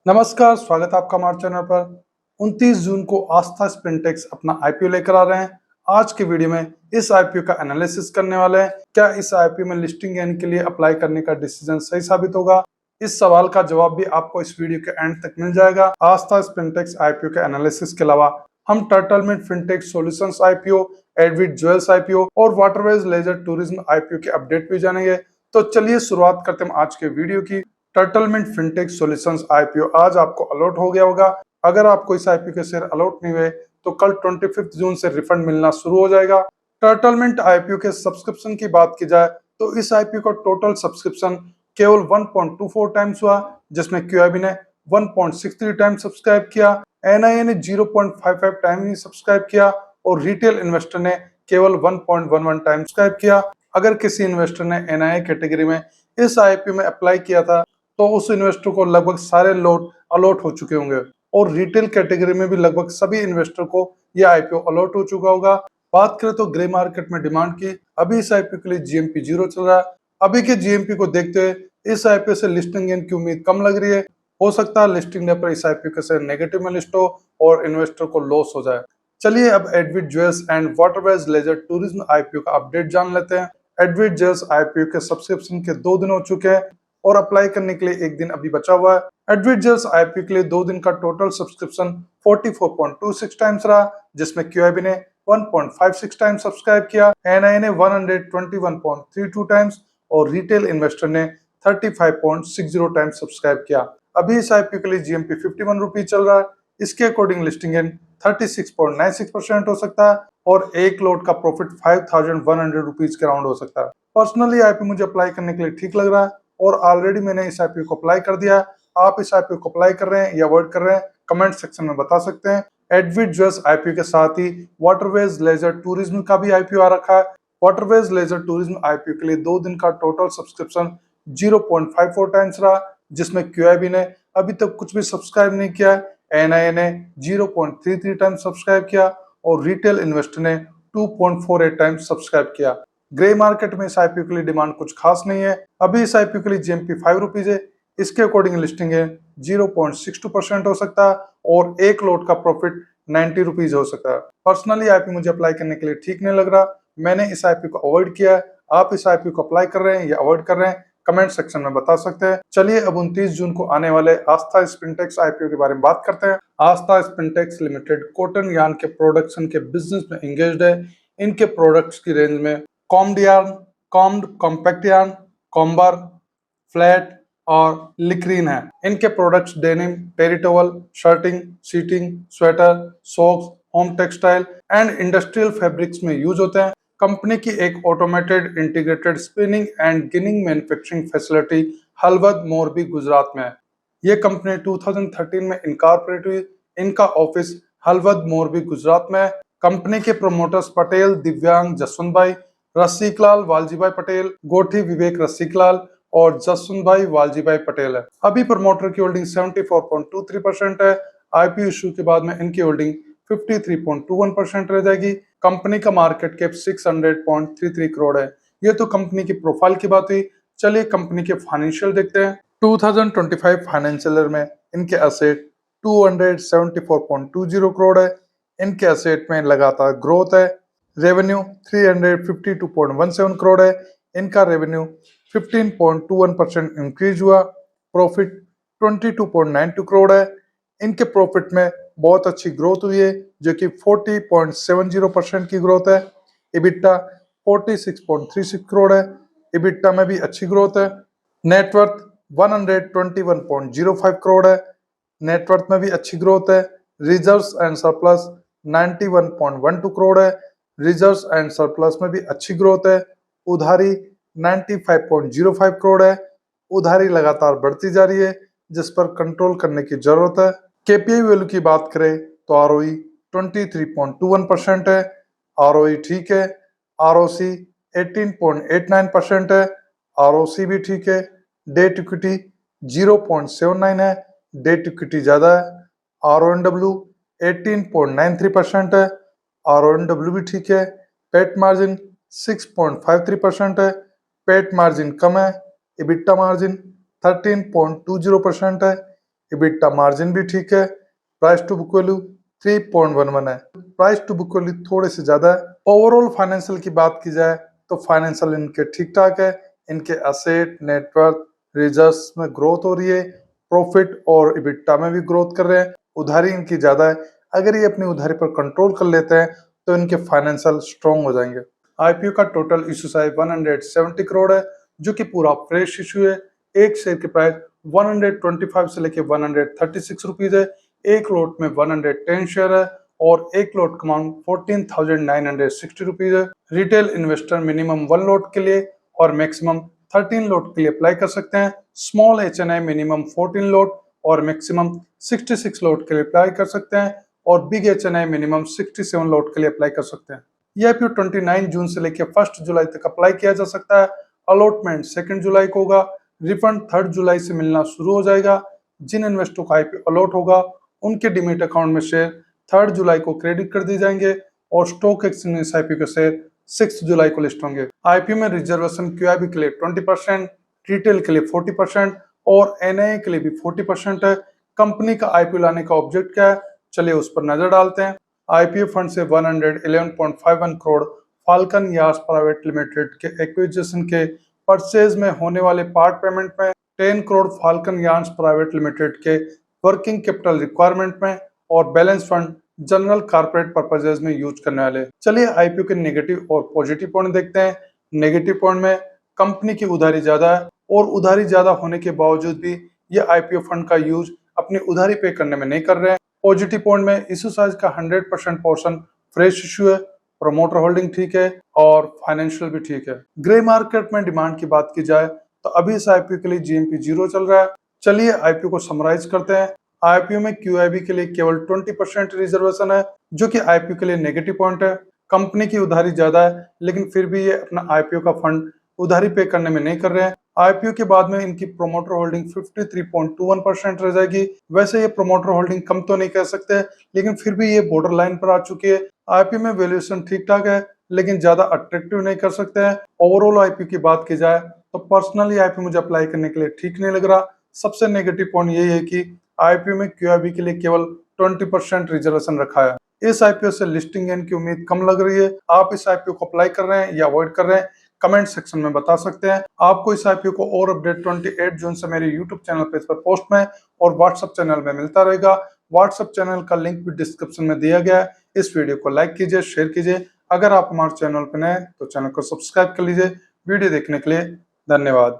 नमस्कार, स्वागत है आपका हमारे चैनल पर। 29 जून को आस्था स्पिनटेक्स अपना आईपीओ लेकर आ रहे हैं। आज के वीडियो में इस आईपीओ का एनालिसिस करने वाले हैं। क्या इस आईपीओ में लिस्टिंग गेन के लिए अप्लाई करने का डिसीजन सही साबित होगा? इस सवाल का जवाब भी आपको इस वीडियो के एंड तक मिल जाएगा। आस्था स्पिनटेक्स आईपीओ के एनालिसिस के अलावा हम टर्टलमेंट fintech solutions IPO, एडविट jewels IPO और वाटरवेज लेजर टूरिज्म आईपीओ के अपडेट भी जानेंगे। तो चलिए शुरुआत करते हैं आज के वीडियो की। टर्टलमेंट फिनटेक सॉल्यूशंस आईपीओ आज आपको अलॉट हो गया होगा। अगर आपको इस आईपीओ के शेयर अलॉट नहीं हुए तो कल 25 जून से रिफंड मिलना शुरू हो जाएगा। टर्टलमेंट आईपीओ के सब्सक्रिप्शन की बात की जाए तो इस आईपीओ का टोटल सब्सक्रिप्शन केवल 1.24 टाइम्स हुआ, जिसमें क्यूआईबी ने 1.63 टाइम्स सब्सक्राइब किया, एनआईए ने 0.55 टाइम ही सब्सक्राइब किया और रिटेल इन्वेस्टर ने केवल 1.11 टाइम सब्सक्राइब किया। अगर किसी इन्वेस्टर ने एनआईए कैटेगरी में इस आईपीओ में अप्लाई किया था तो उस इन्वेस्टर को लगभग सारे लॉट अलॉट हो चुके होंगे और रिटेल कैटेगरी में भी लगभग सभी इन्वेस्टर को यह आईपीओ अलॉट हो चुका होगा। बात करें तो ग्रे मार्केट में डिमांड की, अभी इस आईपीओ के लिए जीएमपी 0 चल रहा है। अभी के जीएमपी को देखते हुए इस आईपीओ से लिस्टिंग गेन की उम्मीद कम लग रही है। हो सकता है लिस्टिंग डे पर इस आईपीओ के शेयर नेगेटिव में लिस्ट हो और इन्वेस्टर को लॉस हो जाए। चलिए अब Advait jewels and waterways leisure tourism IPO का अपडेट जान लेते हैं। एडविट ज्वेल्स आईपीओ के सब्सक्रिप्शन के 2 दिन हो चुके हैं और अप्लाई करने के लिए 1 दिन अभी बचा हुआ है। एडविट ज्वेल्स आईपीओ के लिए 2 दिन का टोटल सब्सक्रिप्शन 44.26 टाइम्स रहा, जिसमें क्यूआईबी ने 1.56 टाइम्स सब्सक्राइब किया, एनआई ने 121.32 टाइम्स और रिटेल इन्वेस्टर ने 35.60 टाइम्स सब्सक्राइब किया। अभी इस आईपीओ के लिए जीएमपी 51 रुपीज चल रहा है। इसके अकॉर्डिंग लिस्टिंग इन 36.96% हो सकता है और एक लोट का प्रॉफिट 5100 रुपीज के राउंड हो सकता है। पर्सनली आईपीओ मुझे अप्लाई करने के लिए ठीक लग रहा है और ऑलरेडी मैंने इस आईपीओ को अप्लाई कर दिया है। आप इस आईपीओ को अप्लाई कर रहे हैं या अवॉइड कर रहे हैं, कमेंट सेक्शन में बता सकते हैं। एडविट ज्वेल्स आईपीओ के साथ ही वाटरवेज लेजर टूरिज्म का भी आईपीओ आ रखा है। वाटरवेज लेजर टूरिज्म आईपीओ के लिए 2 दिन का टोटल सब्सक्रिप्शन 0.54 टाइम्स रहा, जिसमें क्यूआईबी ने अभी तक कुछ भी सब्सक्राइब नहीं किया है, एनआईए ने 0.33 टाइम्स सब्सक्राइब किया और रिटेल इन्वेस्टर ने 2.48 टाइम्स सब्सक्राइब किया। ग्रे मार्केट में इस आईपीओ के लिए डिमांड कुछ खास नहीं है। अभी इस आईपीओ के लिए जीएमपी 5 रुपीज है। इसके अकॉर्डिंग लिस्टिंग है 0.62% हो सकता है और एक लोट का प्रॉफिट 90 रुपीज हो सकता है। पर्सनली आईपीओ मुझे अप्लाई करने के लिए ठीक नहीं लग रहा, मैंने इस आईपीओ को अवॉइड किया है। आप इस आईपीओ को अप्लाई कर रहे हैं या अवॉइड कर रहे हैं, कमेंट सेक्शन में बता सकते हैं। चलिए अब 29 जून को आने वाले आस्था स्पिनटेक्स आईपीओ के बारे में बात करते हैं। Aastha spintex limited cotton yarn के प्रोडक्शन के बिजनेस में एंगेज्ड है। इनके प्रोडक्ट्स की रेंज में combed yarn, combed compact yarn, comber, flat और लिक्रीन है। इनके प्रोडक्ट्स डेनिम, टेरिटोवल, shirting, sheeting, sweater, socks, home textile and industrial fabrics में यूज होते हैं। कंपनी की एक automated integrated spinning and ginning manufacturing facility Halvad, Morbi, Gujarat में है। ये कंपनी 2013 में इनकॉर्पोरेट हुई। इनका ऑफिस हलवद, मोरबी, गुजरात में है। कंपनी के प्रोमोटर्स पटेल दिव्यांग जसवंत भाई, रसिकलाल वालजीभाई पटेल, गोठी विवेक रसिकलाल और जसवंत भाई वालजीभाई पटेल है। अभी प्रमोटर की होल्डिंग 74.23% है। आईपीओ इशू के बाद में इनकी होल्डिंग 53.21% रह जाएगी। कंपनी का मार्केट कैप 600.33 करोड़ है। ये तो कंपनी की प्रोफाइल की बात हुई। चलिए कंपनी के फाइनेंशियल देखते हैं। 2025 फाइनेंशियल ईयर में इनके एसेट 274.20 करोड़ है। इनके एसेट में लगातार ग्रोथ है। रेवेन्यू 352.17 करोड़ है। इनका रेवेन्यू 15.21% इंक्रीज हुआ। प्रॉफिट 22.92 करोड़ है। इनके प्रॉफिट में बहुत अच्छी ग्रोथ हुई है, जो कि 40.70% की ग्रोथ है। इबिटा 46.36 करोड़ है। इबिटा में भी अच्छी ग्रोथ है। नेटवर्थ 121.05 करोड़ है। नेटवर्थ में भी अच्छी ग्रोथ है। रिजर्व्स एंड सरप्लस 91.12 करोड़ है। रिजर्व्स एंड सरप्लस में भी अच्छी ग्रोथ है। उधारी 95.05 करोड़ है। उधारी लगातार बढ़ती जा रही है, जिस पर कंट्रोल करने की जरूरत है। केपीआई वैल्यू की बात करें तो आरओई 23.21% है। आरओई ठीक है। आरओसी 18.89% है। आरओसी भी ठीक है। डेट इक्विटी 0.79 है। डेट इक्विटी ज्यादा है। आरओएनडब्ल्यू 18.93% है। आरओएनडब्ल्यू भी ठीक है। पेट मार्जिन 6.53% है। पेट मार्जिन कम है। इबिट्टा मार्जिन 13.20% है। EBITDA मार्जिन भी ठीक है। प्राइस टू बुक वैल्यू 3.11 है। प्राइस टू बुक वैल्यू थोड़े से ज्यादा है। ओवरऑल फाइनेंशियल की बात की जाए तो फाइनेंशियल इनके ठीक ठाक है। इनके एसेट, नेटवर्थ, रिजर्व्स में ग्रोथ हो रही है। प्रॉफिट और EBITDA में भी ग्रोथ कर रहे हैं। उधारी इनकी ज्यादा है। अगर ये अपनी उधारी पर कंट्रोल कर लेते हैं तो इनके फाइनेंशियल स्ट्रॉन्ग हो जाएंगे। आईपीओ का टोटल इश्यू साइज 170 करोड़ है, जो कि पूरा फ्रेश इशू है। एक शेयर की प्राइस 125 से लेके 136 रुपीज है। एक लोट में 110 शेयर है और एक लोट का अमाउंट 14,960 रुपीज है। रिटेल इन्वेस्टर मिनिमम 1 लोट के लिए और मैक्सिमम 13 लोट के लिए अप्लाई कर सकते हैं। स्मॉल HNI मिनिमम 14 लोट और मैक्सिमम 66 लोट के लिए अप्लाई कर सकते हैं और बिग HNI मिनिमम 67 लोट के लिए अप्लाई कर सकते हैं। ये आईपीओ 29 जून से लेकर 1 जुलाई तक अप्लाई किया जा सकता है। अलॉटमेंट 2 जुलाई को होगा। रिफंड 3 जुलाई से मिलना शुरू हो जाएगा। जिन इन्वेस्टर को आईपीओ अलॉट होगा उनके डीमैट अकाउंट में शेयर 3 जुलाई को क्रेडिट कर दी जाएंगे और स्टॉक एक्सचेंज में आईपीओ के शेयर 6 जुलाई को लिस्ट होंगे। आईपीओ में रिजर्वेशन QIB के लिए 20%, रिटेल के लिए 40% और NII के लिए भी 40% है। कंपनी का आईपीओ लाने का ऑब्जेक्ट क्या है, चलिए उस पर नजर डालते हैं। आईपीओ फंड से 111.51 crore falcon yards private limited के एक्विजिशन के परचेज में होने वाले पार्ट पेमेंट में, 10 crore falcon yards private limited के वर्किंग कैपिटल रिक्वायरमेंट में और balance fund general corporate purposes में यूज करने वाले। चलिए आईपीओ के नेगेटिव और पॉजिटिव पॉइंट देखते हैं। नेगेटिव पॉइंट में कंपनी की उधारी ज्यादा है और उधारी ज्यादा होने के बावजूद भी ये आईपीओ फंड का यूज अपनी उधारी पे करने में नहीं कर रहे हैं। पॉजिटिव पॉइंट में इशू साइज का 100% पोर्शन फ्रेश इशू है। प्रोमोटर होल्डिंग ठीक है और फाइनेंशियल भी ठीक है। ग्रे मार्केट में डिमांड की बात की जाए तो अभी इस आईपीओ के लिए GMP 0 चल रहा है। चलिए आईपीओ को समराइज करते हैं। आईपीओ में QIB के लिए केवल 20% रिजर्वेशन है, जो कि आईपीओ के लिए नेगेटिव पॉइंट है। कंपनी की उधारी ज्यादा है लेकिन फिर भी ये अपना आईपीओ का फंड उधारी पे करने में नहीं कर रहे हैं। आईपीओ के बाद में इनकी प्रोमोटर होल्डिंग 53.21% रह जाएगी। वैसे ये प्रोमोटर होल्डिंग कम तो नहीं कह सकते, लेकिन फिर भी ये बॉर्डर लाइन पर आ चुकी है। आईपीओ में वैल्यूएशन ठीक ठाक है लेकिन ज्यादा अट्रैक्टिव नहीं कर सकते हैं। ओवरऑल आईपीओ की बात की जाए तो पर्सनली आईपीओ मुझे अप्लाई करने के लिए ठीक नहीं लग रहा। सबसे नेगेटिव पॉइंट यही है कि आईपीओ में QIB के लिए केवल 20% रिजर्वेशन रखा है। इस आईपीओ से लिस्टिंग गेन की उम्मीद कम लग रही है। आप इस आईपीओ को अप्लाई कर रहे हैं या अवॉइड कर रहे हैं, कमेंट सेक्शन में बता सकते हैं। आपको इस आईपीओ को और अपडेट 28 जून से मेरे यूट्यूब चैनल पेज पर पोस्ट में और व्हाट्सएप चैनल में मिलता रहेगा। व्हाट्सएप चैनल का लिंक भी डिस्क्रिप्शन में दिया गया है। इस वीडियो को लाइक कीजिए, शेयर कीजिए। अगर आप हमारे चैनल पर नए हैं तो चैनल को सब्सक्राइब कर लीजिए। वीडियो देखने के लिए धन्यवाद।